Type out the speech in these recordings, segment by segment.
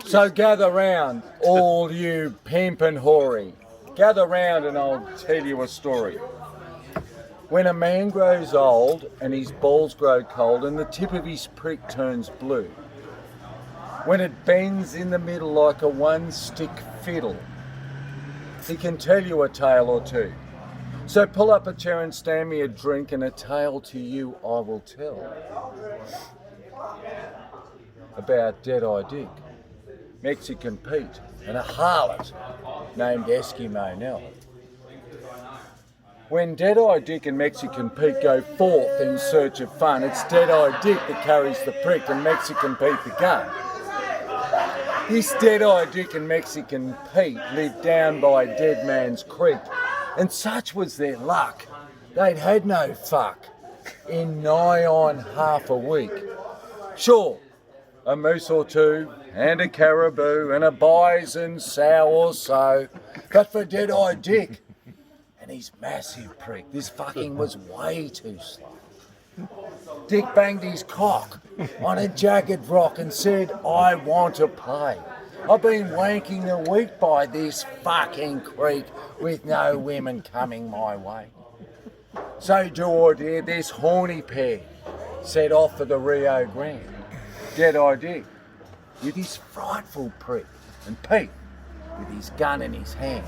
So gather round, all you pimp and hoary. Gather round and I'll tell you a story. When a man grows old and his balls grow cold and the tip of his prick turns blue, when it bends in the middle like a one-stick fiddle, he can tell you a tale or two. So pull up a chair and stand me a drink, and a tale to you I will tell. About Dead-Eye Dick, Mexican Pete, and a harlot named Eskimonel. When Dead-Eye Dick and Mexican Pete go forth in search of fun, it's Dead-Eye Dick that carries the prick and Mexican Pete the gun. This Dead-Eye Dick and Mexican Pete lived down by Dead Man's Creek, and such was their luck, they'd had no fuck in nigh on half a week. Sure, a moose or two, and a caribou, and a bison sow or so, but for Dead-Eye Dick and his massive prick, this fucking was way too slow. Dick banged his cock on a jagged rock and said, I want to play. I've been wanking a week by this fucking creek with no women coming my way. So do or dare, this horny pair set off for the Rio Grande. Dead-Eye Dick with his frightful prick, and Pete with his gun in his hand.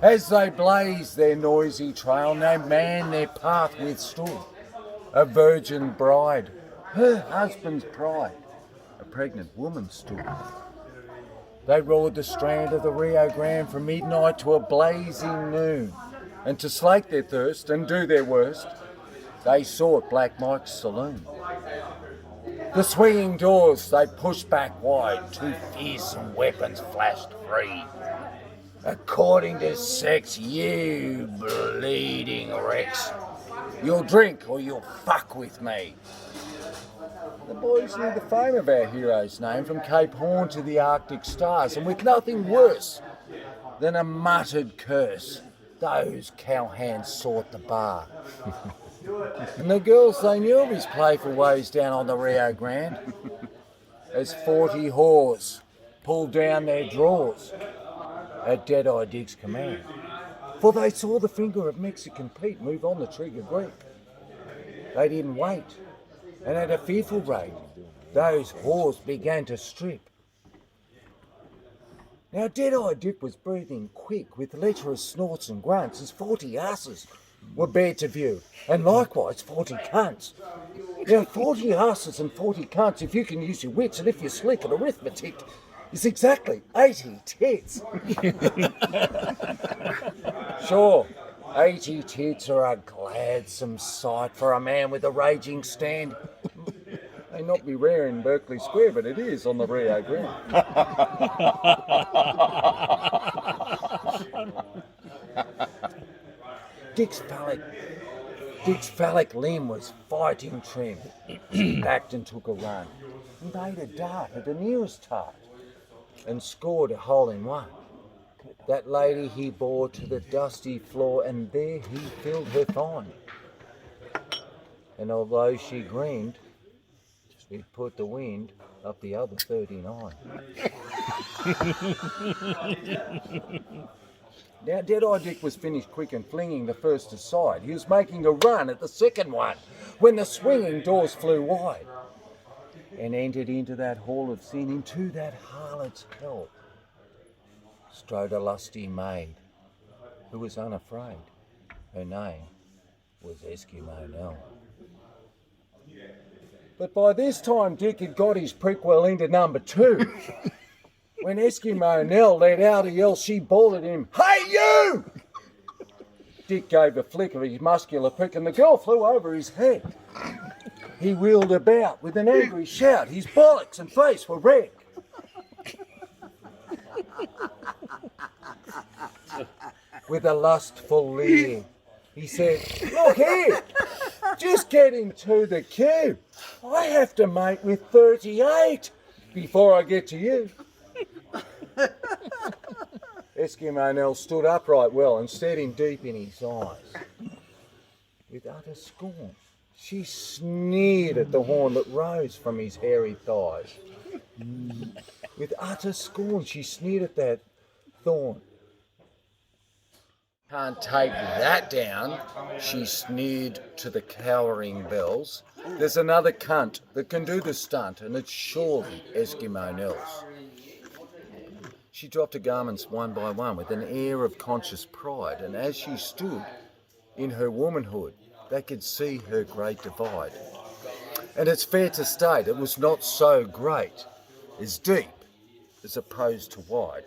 As they blazed their noisy trail, no man their path withstood. A virgin bride, her husband's pride, a pregnant woman stood. They roared the strand of the Rio Grande from midnight to a blazing noon, and to slake their thirst and do their worst, they sought Black Mike's saloon. The swinging doors they pushed back wide, two fearsome weapons flashed free. According to sex, you bleeding wrecks, you'll drink or you'll fuck with me. The boys knew the fame of our hero's name from Cape Horn to the Arctic stars, and with nothing worse than a muttered curse, those cowhands sought the bar. And the girls, they knew of his playful ways down on the Rio Grande, as 40 whores pulled down their drawers at Dead-Eye Dick's command. For they saw the finger of Mexican Pete move on the trigger grip. They didn't wait, and at a fearful rate, those whores began to strip. Now Dead-Eye Dick was breathing quick with lecherous snorts and grunts as 40 asses were bared to view, and likewise 40 cunts. Now 40 asses and 40 cunts, if you can use your wits and if you're slick at arithmetic, is exactly 80 tits. Sure, 80 tits are a gladsome sight for a man with a raging stand. May not be rare in Berkeley Square, but it is on the Rio Grande. Dick's phallic limb was fighting trim. He backed and took a run. He made a dart at the nearest tart and scored a hole in one. That lady he bore to the dusty floor, and there he filled her fine. And although she grinned, he put the wind up the other 39. Now Dead-Eye Dick was finished quick and flinging the first aside. He was making a run at the second one when the swinging doors flew wide, and entered into that hall of sin, into that harlot's hell, strode a lusty maid who was unafraid. Her name was Eskimonel. But by this time Dick had got his prick well into number 2. When Eskimonel let out a yell, she bawled at him, "Hey you!" Dick gave a flick of his muscular prick and the girl flew over his head. He wheeled about with an angry shout. His bollocks and face were red. With a lustful leer, he said, "Look here, just get into the queue. I have to mate with 38 before I get to you." Eskimonel stood upright well and stared him deep in his eyes with utter scorn. She sneered at the horn that rose from his hairy thighs. With utter scorn, she sneered at that thorn. Can't take that down, she sneered to the cowering bells. There's another cunt that can do the stunt, and it's surely Eskimonel's. She dropped her garments one by one with an air of conscious pride, and as she stood in her womanhood, they could see her great divide. And it's fair to state it was not so great, as deep as opposed to wide.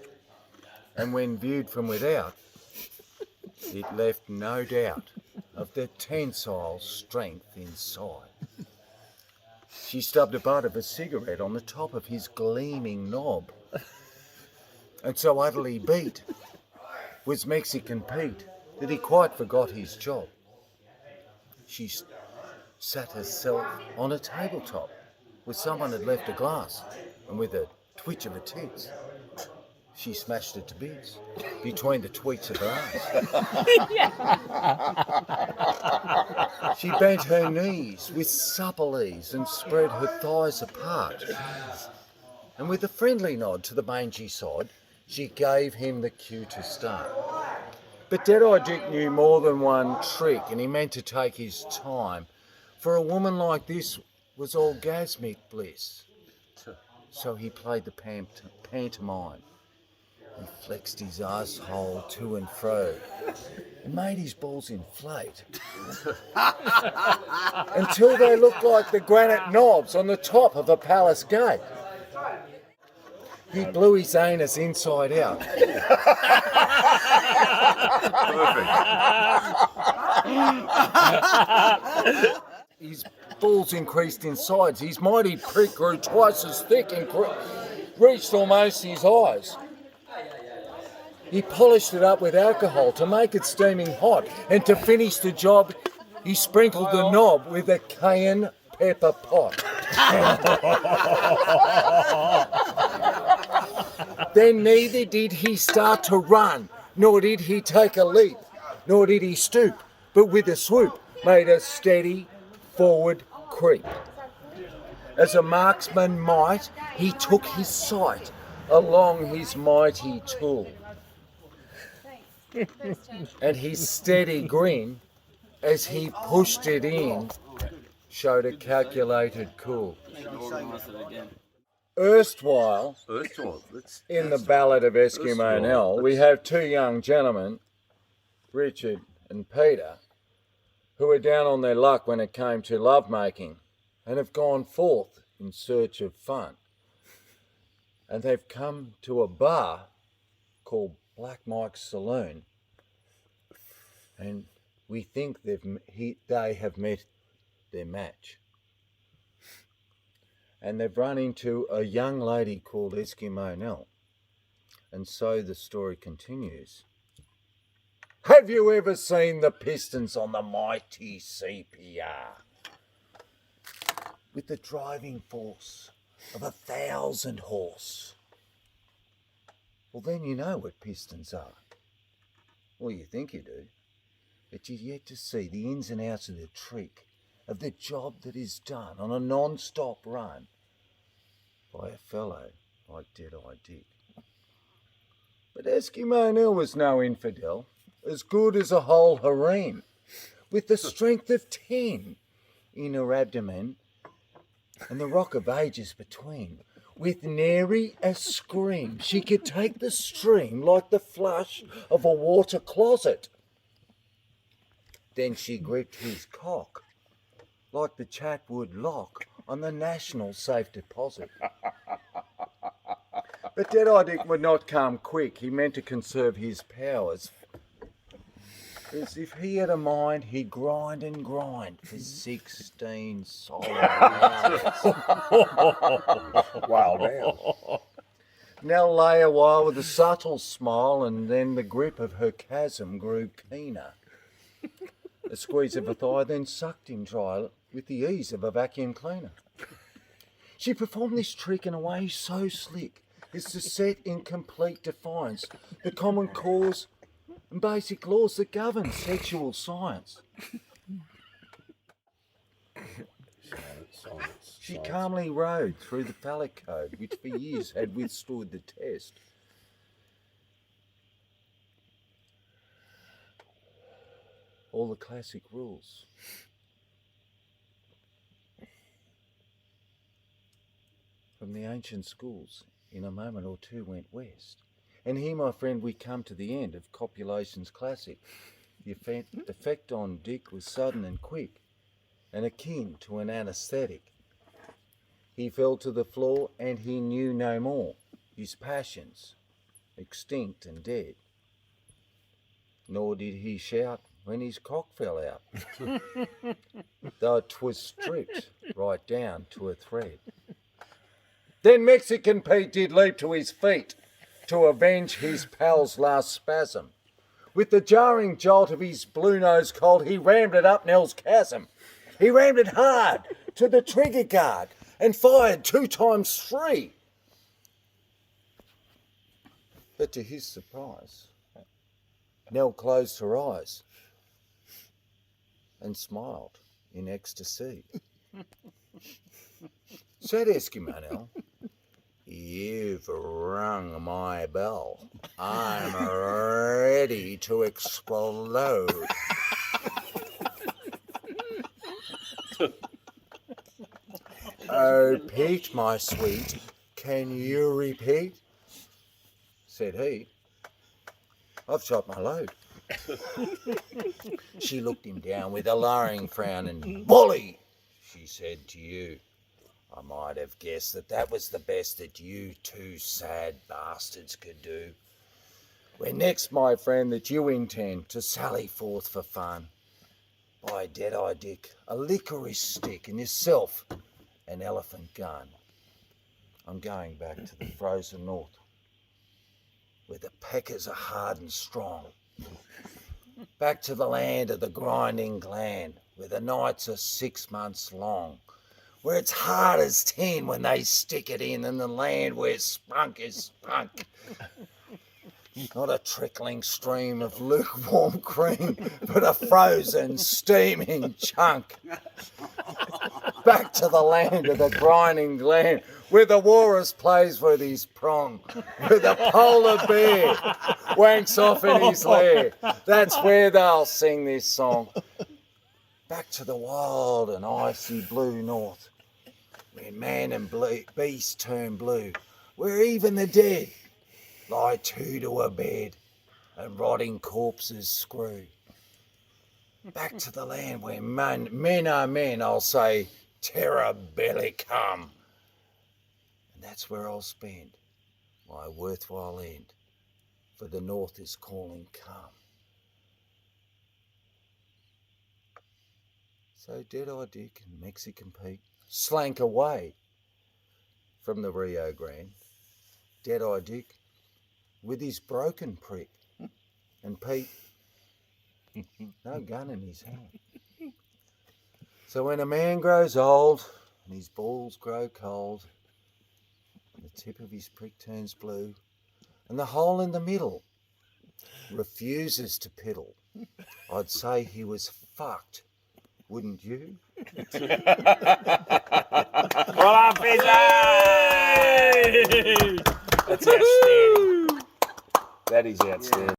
And when viewed from without, it left no doubt of the tensile strength inside. She stubbed a butt of a cigarette on the top of his gleaming knob. And so utterly beat was Mexican Pete that he quite forgot his job. She sat herself on a tabletop where someone had left a glass, and with a twitch of her tits, she smashed it to bits between the tweets of her arms. She bent her knees with supple ease and spread her thighs apart. And with a friendly nod to the mangy sod, she gave him the cue to start. But Dead-Eye Dick knew more than one trick, and he meant to take his time, for a woman like this was orgasmic bliss. So he played the pantomime. He flexed his asshole to and fro and made his balls inflate until they looked like the granite knobs on the top of a palace gate. He blew his anus inside out. Perfect. His balls increased in size. His mighty prick grew twice as thick and reached almost his eyes. He polished it up with alcohol to make it steaming hot, and to finish the job, he sprinkled the knob with a cayenne pepper pot. Then neither did he start to run, nor did he take a leap, nor did he stoop, but with a swoop made a steady forward creep. As a marksman might, he took his sight along his mighty tool, and his steady grin as he pushed it in showed a calculated cool. Erstwhile, in the Ballad of Eskimo we have two young gentlemen, Richard and Peter, who are down on their luck when it came to lovemaking and have gone forth in search of fun. And they've come to a bar called Black Mike's Saloon, and we think they have met their match. And they've run into a young lady called Eskimonel. And so the story continues. Have you ever seen the pistons on the mighty CPR? With the driving force of 1,000 horse. Well, then you know what pistons are. Well, you think you do. But you're yet to see the ins and outs of the trick, of the job that is done on a non-stop run by a fellow like Dead-Eye Dick. But Eskimonel was no infidel, as good as a whole harem, with the strength of 10 in her abdomen and the rock of ages between. With nary a scream, she could take the stream like the flush of a water closet. Then she gripped his cock like the Chatwood lock on the National Safe Deposit. But Dead-Eye Dick would not come quick. He meant to conserve his powers. As if he had a mind, he'd grind and grind for 16 solid hours. Wow, damn. Nell lay a while with a subtle smile, and then the grip of her chasm grew keener. A squeeze of a thigh then sucked him dry with the ease of a vacuum cleaner. She performed this trick in a way so slick as to set in complete defiance the common cause and basic laws that govern sexual science. She calmly rode through the phallic code, which for years had withstood the test. All the classic rules. From the ancient schools, in a moment or two went west. And here, my friend, we come to the end of copulation's classic. The effect on Dick was sudden and quick, and akin to an anaesthetic. He fell to the floor and he knew no more, his passions, extinct and dead. Nor did he shout when his cock fell out, though 'twas stripped right down to a thread. Then Mexican Pete did leap to his feet to avenge his pal's last spasm. With the jarring jolt of his blue nose colt, he rammed it up Nell's chasm. He rammed it hard to the trigger guard and fired 2 times 3. But to his surprise, Nell closed her eyes and smiled in ecstasy. Said Eskimonel, "You've rung my bell. I'm ready to explode." "Oh, Pete, my sweet, can you repeat?" said he. "I've shot my load." She looked him down with a lowering frown and, "Bully," she said to you. "I might have guessed that was the best that you 2 sad bastards could do. When next, my friend, that you intend to sally forth for fun, buy Dead-Eye Dick a licorice stick and yourself an elephant gun. I'm going back to the frozen north, where the peckers are hard and strong. Back to the land of the grinding gland, where the nights are 6 months long. Where it's hard as tin when they stick it in, and the land where spunk is spunk. Not a trickling stream of lukewarm cream, but a frozen, steaming chunk. Back to the land of the grinding gland, where the walrus plays with his prong, where the polar bear wanks off in his lair. That's where they'll sing this song. Back to the wild and icy blue north, where man and beast turn blue, where even the dead lie 2 to a bed and rotting corpses screw. Back to the land where men are men, I'll say, terra bellicum. And that's where I'll spend my worthwhile end, for the north is calling, come. So Dead-Eye Dick and Mexican Pete slank away from the Rio Grande. Dead-Eye Dick with his broken prick, and Pete, no gun in his hand. So when a man grows old and his balls grow cold, and the tip of his prick turns blue, and the hole in the middle refuses to piddle, I'd say he was fucked, wouldn't you? Well done, Fizz! That's outstanding. That is outstanding.